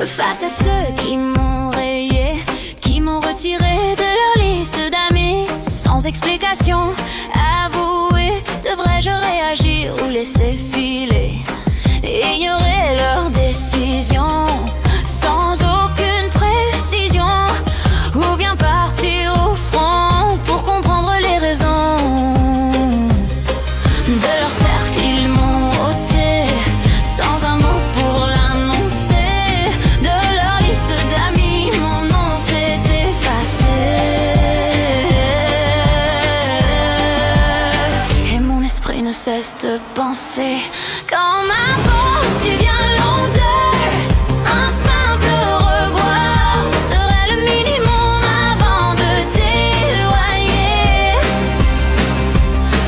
Face à ceux qui m'ont rayé, qui m'ont retiré de leur liste d'amis, sans explication, avouez, devrais-je réagir ou laisser filer, ignorer leurs décisions sans aucune précision, ou bien partir au front pour comprendre les raisons de leur cercle. Ils m'ont ôté sans un mot pour l'annoncer, de leur liste d'amis mon nom s'est effacé, et mon esprit ne cesse de penser quand ma pause tu viens l'ondir, un simple au revoir serait le minimum avant de t'éloigner.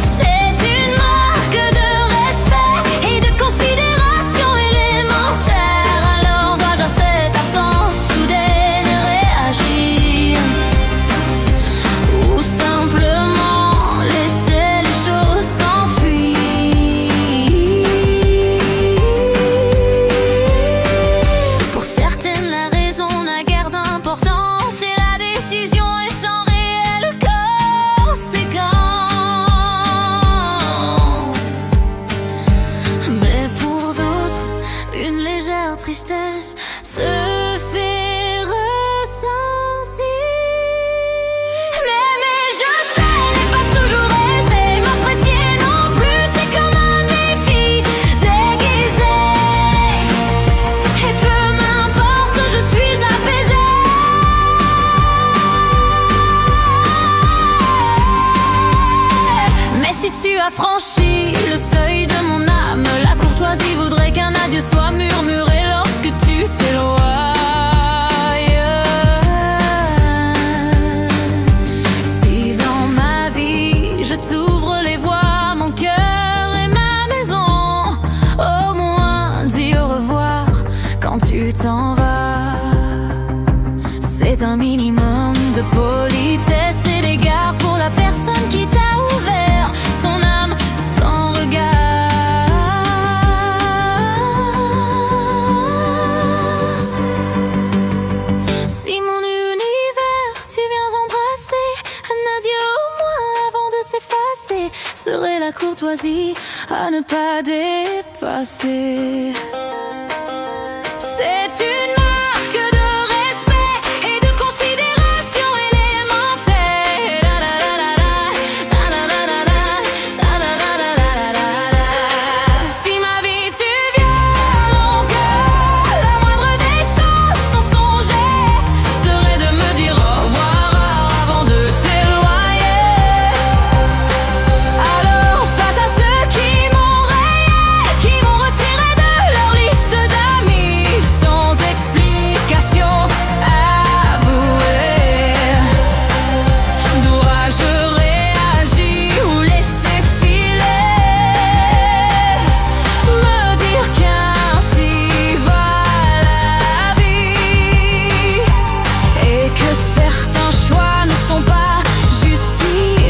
C'est une marque de respect et de considération élémentaire. Alors dois-je à cette absence soudaine réagir, ou simplement laisser les choses s'enfuir? Pour certaines, la raison n'a guère d'importance et la décision est sans réelle conséquence. Mais pour d'autres, une légère tristesse se fait ressentir. Mais je sais, n'est pas toujours aisé, m'apprécier non plus, c'est comme un défi déguisé. Et peu m'importe, je suis apaisée. Mais si tu as franchi le seuil de mon âme, la courtoisie voudrait qu'un adieu soit murmuré lorsque tu t'éloignes. Si dans ma vie je t'ouvre les voies, mon cœur et ma maison, au moins dis au revoir quand tu t'en vas. C'est un minimum de politesse et d'égard pour la personne qui t'a ouvert son âme sans regard. Si mon univers tu viens embrasser, un adieu au moins avant de s'effacer serait la courtoisie à ne pas dépasser. C'est une marque de respect et de considération élémentaire. La la la la la, la la la la la, la la la la la la. Si ma vie tu viens l'envier, la moindre des choses sans songer serait de me dire au revoir avant de t'éloigner. Alors face à ceux qui m'ont rayé, qui m'ont retiré de leur liste d'amis sans explication, avouez, dois-je réagir ou laisser filer, me dire qu'ainsi va la vie et que certains choix ne sont pas justifiés,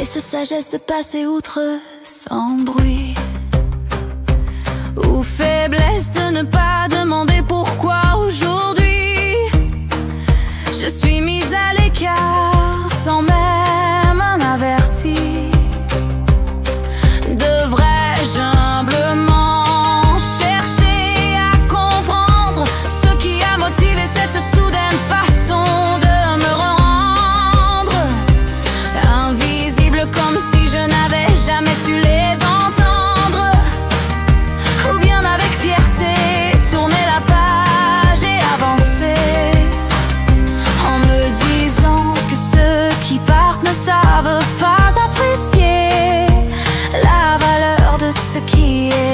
et ce sagesse de passer outre sans bruit, ou faiblesse de ne pas demander pourquoi aujourd'hui je suis mise à l'écart sans même un averti. Devrais-je humblement chercher à comprendre ce qui a motivé cette soudaine façon de me rendre invisible, comme si je n'avais jamais su les entendre, ou bien avec fierté tourner la page et avancer en me disant que ceux qui partent ne savent pas apprécier la valeur de ce qui est